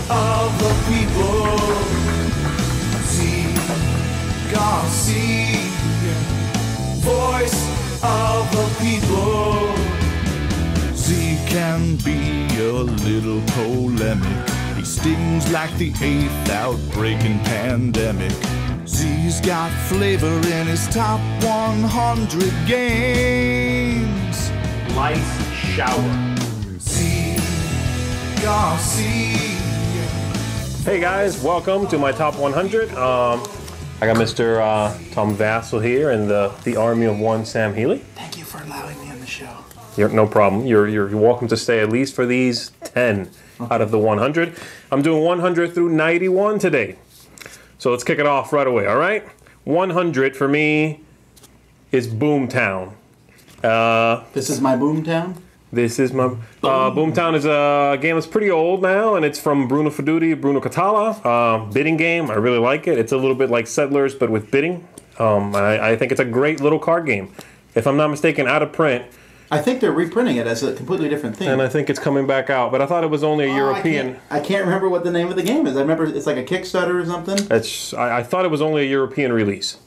of the people. Zee Garcia, voice of the people. Zee can be a little polemic. He stings like the 8th outbreaking pandemic. Zee's got flavor in his top 100 games. Lice shower. Zee Garcia. Hey guys, welcome to my top 100. I got Mr. Tom Vassell here and the Army of One, Sam Healy. Thank you for allowing me on the show. No problem. You're welcome to stay at least for these 10 out of the 100. I'm doing 100 through 91 today. So let's kick it off right away, all right? 100 for me is Boomtown. This is my Boomtown? This is my... Boomtown is a game that's pretty old now, and it's from Bruno Fedudi, Bruno Catala. Bidding game. I really like it. It's a little bit like Settlers, but with bidding. I think it's a great little card game. If I'm not mistaken, out of print. I think they're reprinting it as a completely different thing. And I think it's coming back out, but I thought it was only a European... I can't remember what the name of the game is. I remember it's like a Kickstarter or something. I thought it was only a European release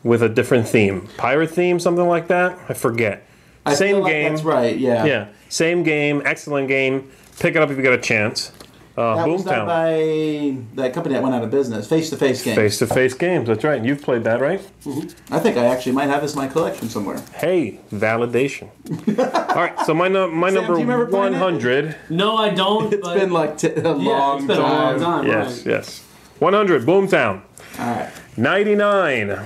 with a different theme. Pirate theme, something like that? I forget. I Same feel like game. That's right, yeah. Yeah, same game, excellent game. Pick it up if you get a chance. That was done Boomtown. by that company that went out of business, Face-to-Face Games. Face-to-face games, that's right. You've played that, right? I think I actually might have this in my collection somewhere. Hey, validation. All right, so my number do you remember playing it? 100. No, I don't. It's been like a long it's been a long time. Yes, right. yes. 100, Boomtown. All right. 99.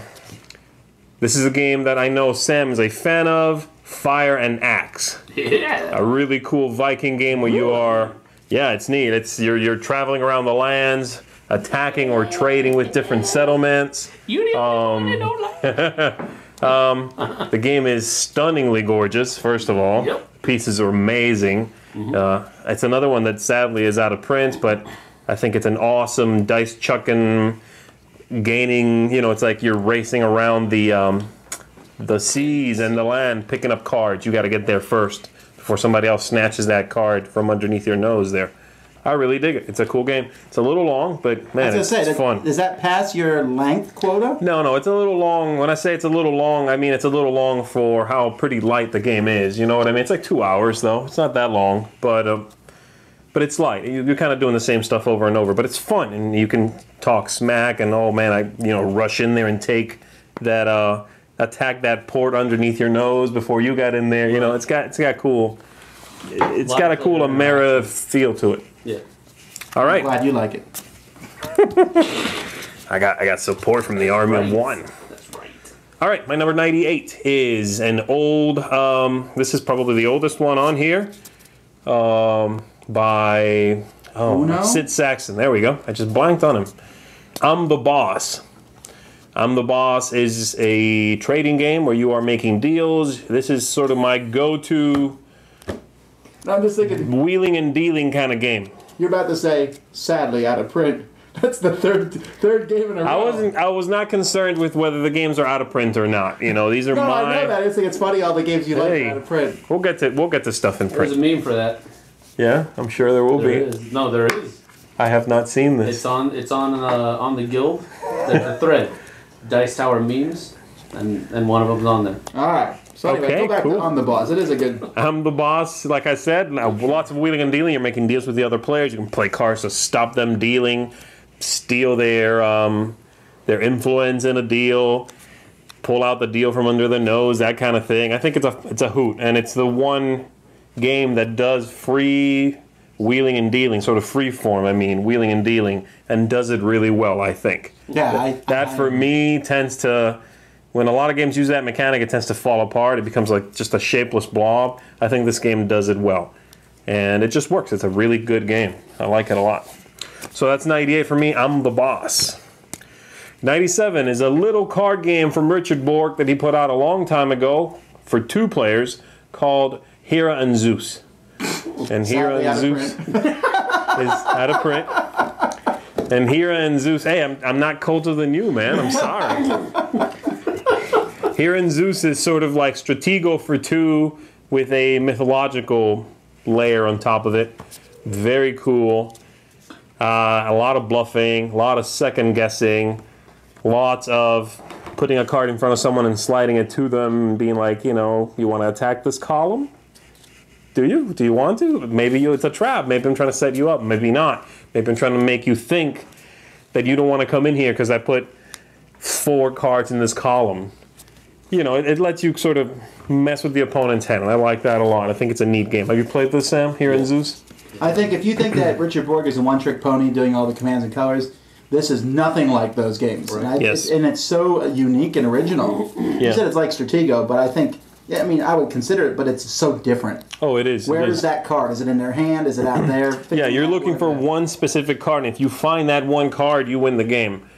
This is a game that I know Sam is a fan of, Fire and Axe. Yeah. A really cool Viking game where you are... Yeah, it's neat. You're traveling around the lands, attacking or trading with different settlements. You the only one that don't like. The game is stunningly gorgeous, first of all. Yep. Pieces are amazing. It's another one that sadly is out of print, but I think it's an awesome dice chucking, gaining, it's like you're racing around the seas and the land, picking up cards. You got to get there first before somebody else snatches that card from underneath your nose there. I really dig it. It's a cool game. It's a little long, but man, it's fun. Does that pass your length quota? No, it's a little long. When I say it's a little long, I mean it's a little long for how pretty light the game is. You know what I mean? It's like 2 hours, though. It's not that long, but it's light. You're kind of doing the same stuff over and over, but it's fun, and you can talk smack and, oh man, I rush in there and take that... attack that port underneath your nose before you got in there. It's got a cool Amera feel to it. Yeah. All right. I'm glad you like it. I got support from the Army of One. That's right. All right, my number 98 is an old. This is probably the oldest one on here. By Uno? Sid Saxon. There we go. I just blanked on him. I'm the Boss. I'm the Boss is a trading game where you are making deals. This is sort of my go-to I'm just thinking, wheeling and dealing kind of game. you're about to say, sadly, out of print. That's the third game in a row. I was not concerned with whether the games are out of print or not. These are No, my. I know that. I just think it's funny all the games you like are out of print. We'll get to stuff in There's print. a meme for that. Yeah, I'm sure there will There be. is. No, there is. I have not seen this. It's on the guild, the thread, Dice Tower memes, and one of them's on there. All right. So anyway, Okay, go back cool. to On the Boss. It is a good... I'm the Boss, like I said. Now, lots of wheeling and dealing. You're making deals with the other players. You can play cards to stop them dealing, steal their influence in a deal, pull out the deal from under their nose, that kind of thing. I think it's a hoot, and it's the one game that does free wheeling and dealing, sort of free form. I mean, wheeling and dealing, and does it really well. I think. Yeah, That for me tends to. When a lot of games use that mechanic, it tends to fall apart. It becomes like just a shapeless blob. I think this game does it well. And it just works. It's a really good game. I like it a lot. So that's 98 for me. I'm the Boss. 97 is a little card game from Richard Bork that he put out a long time ago for 2 players called Hera and Zeus. And Hera and Zeus is out of print. And Hera and Zeus, hey, I'm not colder than you, man. I'm sorry. Hera and Zeus is sort of like Stratego for 2 with a mythological layer on top of it. Very cool. A lot of bluffing, a lot of second guessing, lots of putting a card in front of someone and sliding it to them and being like, you want to attack this column? Do you? Do you want to? Maybe it's a trap. Maybe I'm trying to set you up. Maybe not. Maybe I'm trying to make you think that you don't want to come in here because I put 4 cards in this column. It lets you sort of mess with the opponent's hand, and I like that a lot. I think it's a neat game. Have you played this, Sam, here in Zeus? I think if you think that Richard Borg is a one-trick pony doing all the commands and colors, this is nothing like those games. Right. Yes. And it's so unique and original. You said it's like Stratego, but I think, I would consider it, but it's so different. Oh, it is. Where it is that card? Is it in their hand? Is it out there? Yeah, you're looking for one specific card, and if you find that one card, you win the game.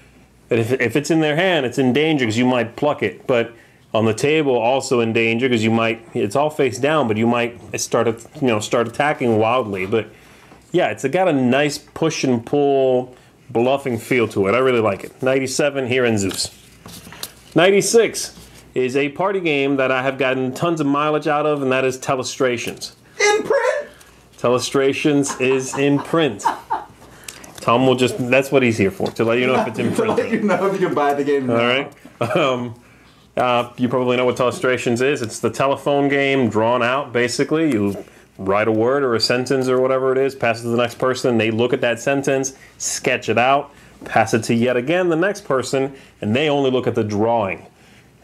But if it's in their hand, it's in danger because you might pluck it. But on the table, also in danger because it's all face down, but you might start attacking wildly. But yeah, it's got a nice push and pull, bluffing feel to it. I really like it. 97 here in Zeus. 96 is a party game that I have gotten tons of mileage out of, and that is Telestrations. In print? Telestrations is in print. Tom will that's what he's here for, to let you know if it's in To print. let you know if you can buy the game. All right. You probably know what Telestrations is. It's the telephone game drawn out, basically. You write a word or a sentence or whatever it is, pass it to the next person, they look at that sentence, sketch it out, pass it to yet again the next person, and they only look at the drawing.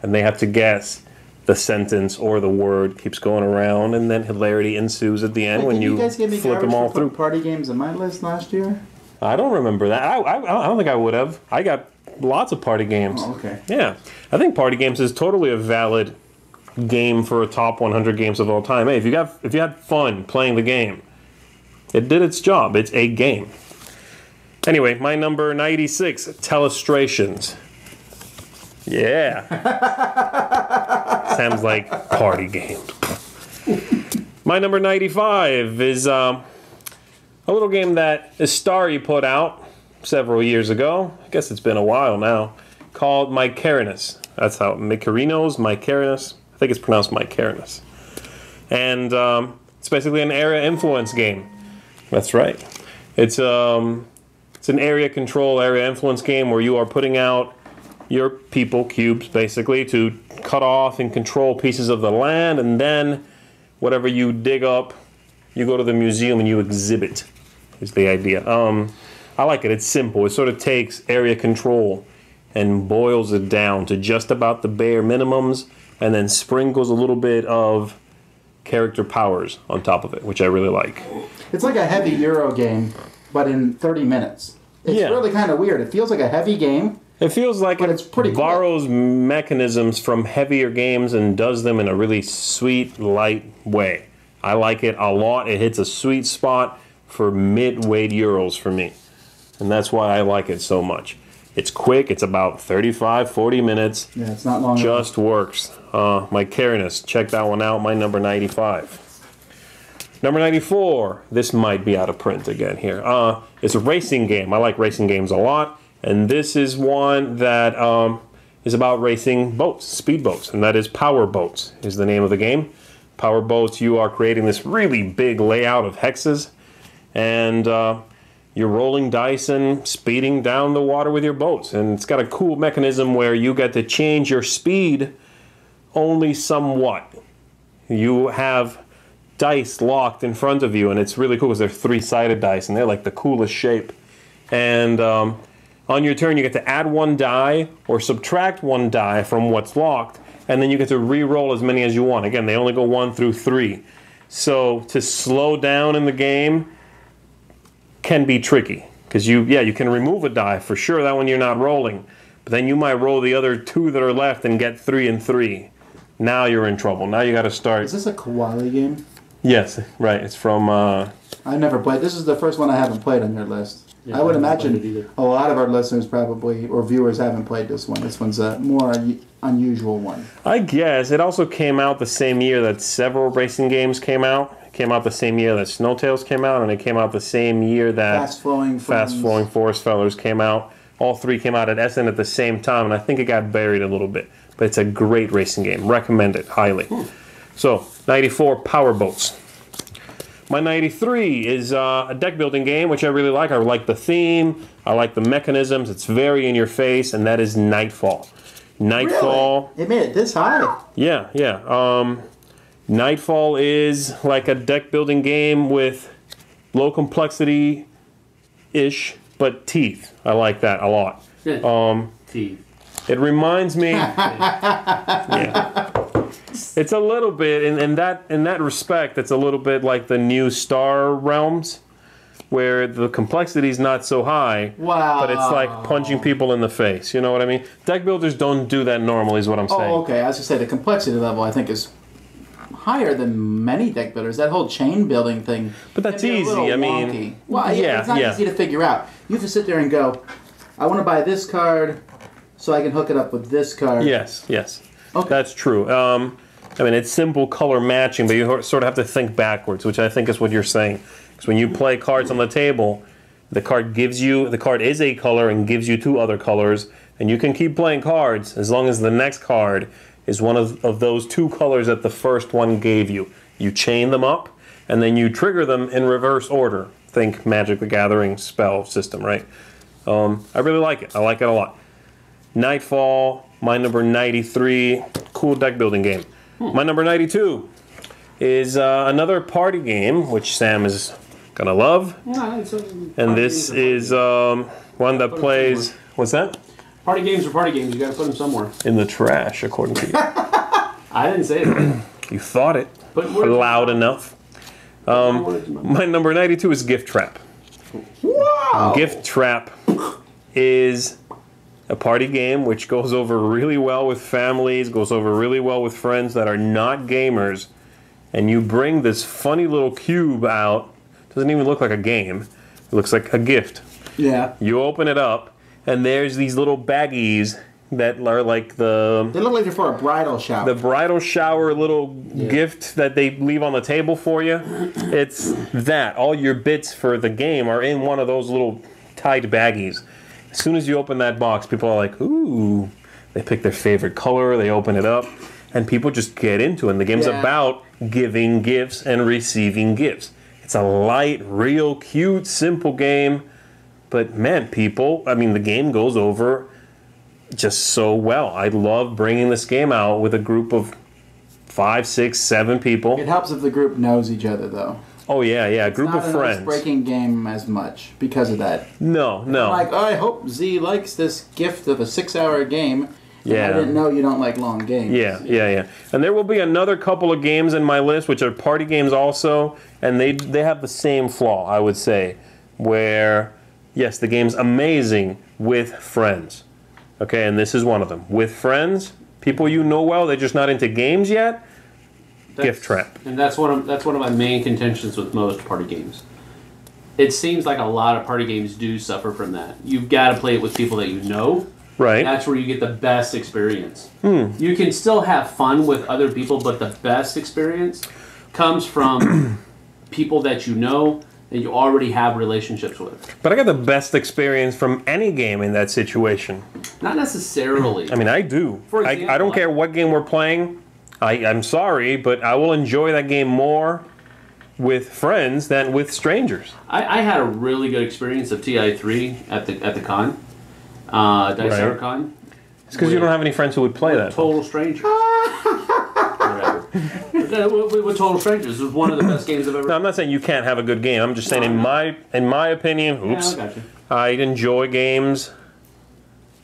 And they have to guess the sentence or the word, keeps going around, and then hilarity ensues at the end when you guys give me flip them all through. party games on my list last year? I don't remember that. I don't think I would have. I got lots of party games. Oh, okay. Yeah. I think party games is totally a valid game for a top 100 games of all time. Hey, if you had fun playing the game, it did its job. It's a game. Anyway, my number 96, Telestrations. Yeah. Sounds like party games. My number 95 is a little game that Istari put out several years ago. I guess it's been a while now. Called Mycarinus. That's how Mycarinos, Mycarinus. I think it's pronounced Mycarinus. And it's basically an area influence game. That's right. It's an area control, area influence game where you are putting out your people, cubes, basically, to cut off and control pieces of the land, and then whatever you dig up, you go to the museum and you exhibit, is the idea. I like it. It's simple. It sort of takes area control and boils it down to just about the bare minimums, and then sprinkles a little bit of character powers on top of it, which I really like. It's like a heavy Euro game, but in 30 minutes. It's really kind of weird. It feels like a heavy game. It feels like But it's pretty cool. borrows mechanisms from heavier games and does them in a really sweet, light way. I like it a lot. It hits a sweet spot for mid-weight Euros for me. And that's why I like it so much. It's quick. It's about 35, 40 minutes. Yeah, it's not long. Just works. Mycarinus, check that one out. My number 95. Number 94. This might be out of print again here. It's a racing game. I like racing games a lot. And this is one that is about racing boats, speedboats. And that is Power Boats is the name of the game. Power Boats, you are creating this really big layout of hexes. And you're rolling dice and speeding down the water with your boats. And it's got a cool mechanism where you get to change your speed only somewhat. You have dice locked in front of you, and it's really cool because they're three-sided dice, and they're like the coolest shape. And on your turn, you get to add one die or subtract one die from what's locked, and then you get to re-roll as many as you want. Again, they only go 1 through 3. So to slow down in the game can be tricky, because you can remove a die for sure. That one you're not rolling, but then you might roll the other 2 that are left and get 3 and 3. Now you're in trouble. Now you got to start. Is this a koala game? Yes, right. It's from. I've never played. This is the first one I haven't played on your list. Yeah, I would I haven't played it imagine either. a lot of our listeners probably or viewers haven't played this one. This one's a more unusual one. I guess it also came out the same year that several racing games came out. It came out the same year that Snowtails came out, and it came out the same year that Fast Flowing Forest Fellers came out. All 3 came out at Essen at the same time, and I think it got buried a little bit. But it's a great racing game. Recommend it highly. So, 94 Power Boats. My 93 is a deck building game, which I really like. I like the theme. I like the mechanisms. It's very in your face, and that is Nightfall. Nightfall. Really? It made it this high? Yeah, yeah. Nightfall is like a deck building game with low complexity-ish, but teeth. I like that a lot. Teeth. It reminds me. Yeah. It's a little bit in that respect. It's a little bit like the new Star Realms, where the complexity is not so high. Wow. But it's like punching people in the face. You know what I mean? Deck builders don't do that normally. Is what I'm saying. Oh, okay. I was gonna say the complexity level I think is higher than many deck builders. That whole chain building thing. But that's can be a easy. little I mean, wonky. Well, yeah, it's not easy to figure out. You have to sit there and go, I want to buy this card so I can hook it up with this card. Yes, yes. Okay. That's true. I mean, it's simple color matching, but you sort of have to think backwards, which I think is what you're saying. Because when you play cards on the table, the card is a color and gives you 2 other colors, and you can keep playing cards as long as the next card is one of those 2 colors that the first one gave you. You chain them up, and then you trigger them in reverse order. Think Magic the Gathering spell system, right? I really like it. I like it a lot. Nightfall, my number 93, cool deck building game. My number 92 is another party game, which Sam is going to love. And this is one that plays... What's that? Party games are party games. You got to put them somewhere. In the trash, according to you. I didn't say that. You thought it. But loud enough. My number 92 is Gift Trap. Wow. Gift Trap is a party game which goes over really well with families, goes over really well with friends that are not gamers, and you bring this funny little cube out. Doesn't even look like a game. It looks like a gift. Yeah. You open it up, and there's these little baggies that are like the... They look like they're for a bridal shower. The bridal shower little gift that they leave on the table for you. It's that. All your bits for the game are in one of those little tight baggies. As soon as you open that box, people are like, ooh. They pick their favorite color, they open it up, and people just get into it. And the game's about giving gifts and receiving gifts. It's a light, real cute, simple game. But man, the game goes over just so well. I love bringing this game out with a group of 5, 6, 7 people. It helps if the group knows each other, though. Oh, yeah, a group of friends. It's not a breaking game as much because of that. No. Like, oh, I hope Z likes this gift of a 6-hour game. Yeah. I didn't know you don't like long games. Yeah. And there will be another couple of games in my list, which are party games also, and they have the same flaw, I would say, where, yes, the game's amazing with friends. Okay, and this is one of them. With friends, people you know well, they're just not into games yet. Gift Trap. And that's one of my main contentions with most party games. It seems like a lot of party games do suffer from that. You've got to play it with people that you know. Right. That's where you get the best experience. You can still have fun with other people, but the best experience comes from people that you know and you already have relationships with. But I got the best experience from any game in that situation. Not necessarily. I mean, I do. For example, I don't care what game we're playing. I'm sorry, but I will enjoy that game more with friends than with strangers. I had a really good experience of TI3 at the con, Dice Tower Con. It's because you don't have any friends who would play that. Total strangers. Whatever. With total strangers, it was one of the best games I've ever. No, I'm not saying you can't have a good game. I'm just saying, in my opinion, Yeah, I got you. I enjoy games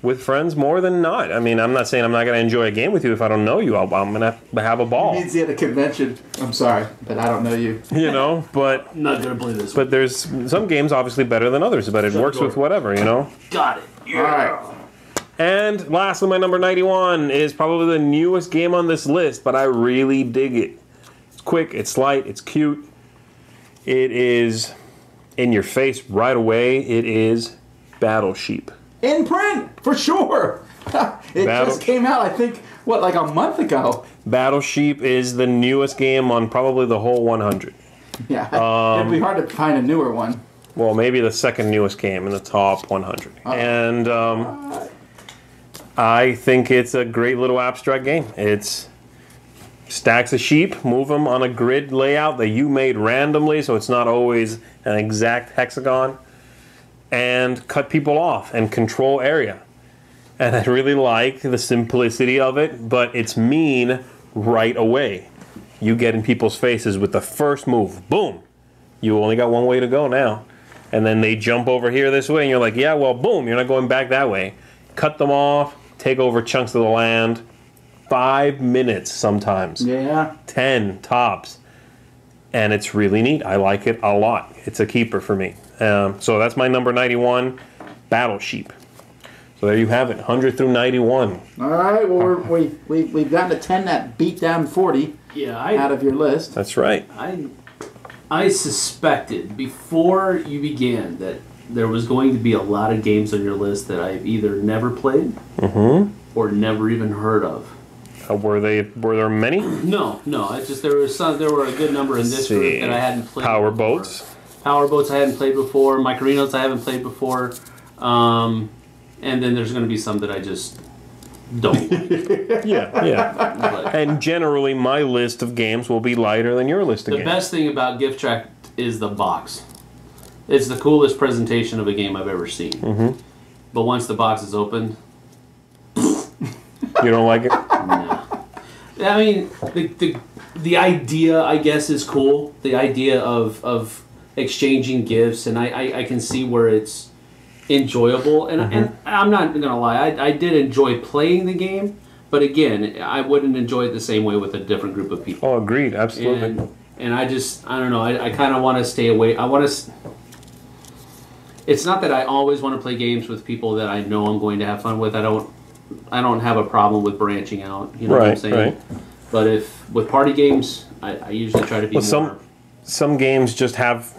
with friends more than not. I mean, I'm not saying I'm not going to enjoy a game with you if I don't know you. I'm going to have a ball. He means he at a convention. I'm sorry, but I don't know you. You know, but I'm not gonna play this. but there's some games obviously better than others, but it works with whatever, you know. Got it. All right. And lastly, my number 91 is probably the newest game on this list, but I really dig it. It's quick, it's light, it's cute. It is in your face right away. It is Battle Sheep. In print, for sure. It just came out, I think, like a month ago. Battle Sheep is the newest game on probably the whole 100. Yeah, it'd be hard to find a newer one. Well, maybe the second newest game in the top 100. And I think it's a great little abstract game. It's Stacks of sheep, move them on a grid layout that you made randomly, so it's not always an exact hexagon. And cut people off and control area. And I really like the simplicity of it, but it's mean right away. You get in people's faces with the first move. Boom! You only got one way to go now. And then they jump over here this way, and you're like, yeah, well, boom, you're not going back that way. Cut them off, take over chunks of the land. 5 minutes sometimes. Yeah. 10 tops. And it's really neat. I like it a lot. It's a keeper for me. So that's my number 91, Battle Sheep. So there you have it, 100 through 91. All right, well, we've gotten to 10 that beat down 40 out of your list. That's right. I suspected before you began that there was going to be a lot of games on your list that I've either never played or never even heard of. Were there many? No. It's just there were a good number in this group that I hadn't played. Power before. boats. Power boats I hadn't played before. Micarinos I haven't played before. And then there's going to be some that I just don't like. Yeah. But And generally, my list of games will be lighter than your list of the games. best thing about Gift Track is the box. It's the coolest presentation of a game I've ever seen. But once the box is opened, You don't like it? no. I mean, the idea, I guess, is cool. The idea of exchanging gifts, and I can see where it's enjoyable. And I'm not going to lie, I did enjoy playing the game, but again, I wouldn't enjoy it the same way with a different group of people. Oh, agreed. Absolutely. And I don't know, I kind of want to stay away. It's not that I always want to play games with people that I know I'm going to have fun with. I don't have a problem with branching out. You know what I'm saying? Right. But if with party games, I usually try to be more. Some games just have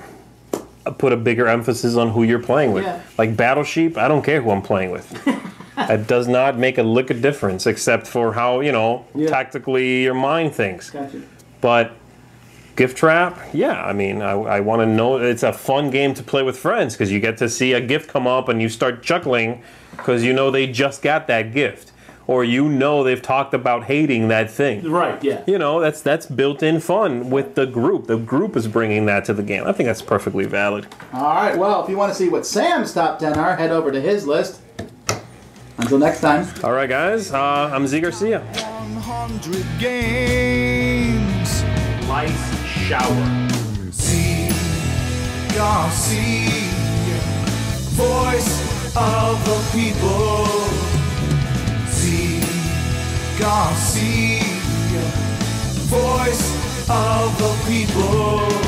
put a bigger emphasis on who you're playing with. Yeah. Like Battle Sheep, I don't care who I'm playing with. It does not make a lick of difference except for how, tactically your mind thinks. Gotcha. But Gift Trap, yeah, I mean, I want to know. It's a fun game to play with friends because you get to see a gift come up and you start chuckling because you know they just got that gift. Or they've talked about hating that thing. Right, yeah. That's built-in fun with the group. The group is bringing that to the game. I think that's perfectly valid. All right, well, if you want to see what Sam's top 10 are, head over to his list. Until next time. All right, guys, I'm Zee Garcia. 100 games. Light shower. Zee Garcia, voice of the people. Zee Garcia, voice of the people.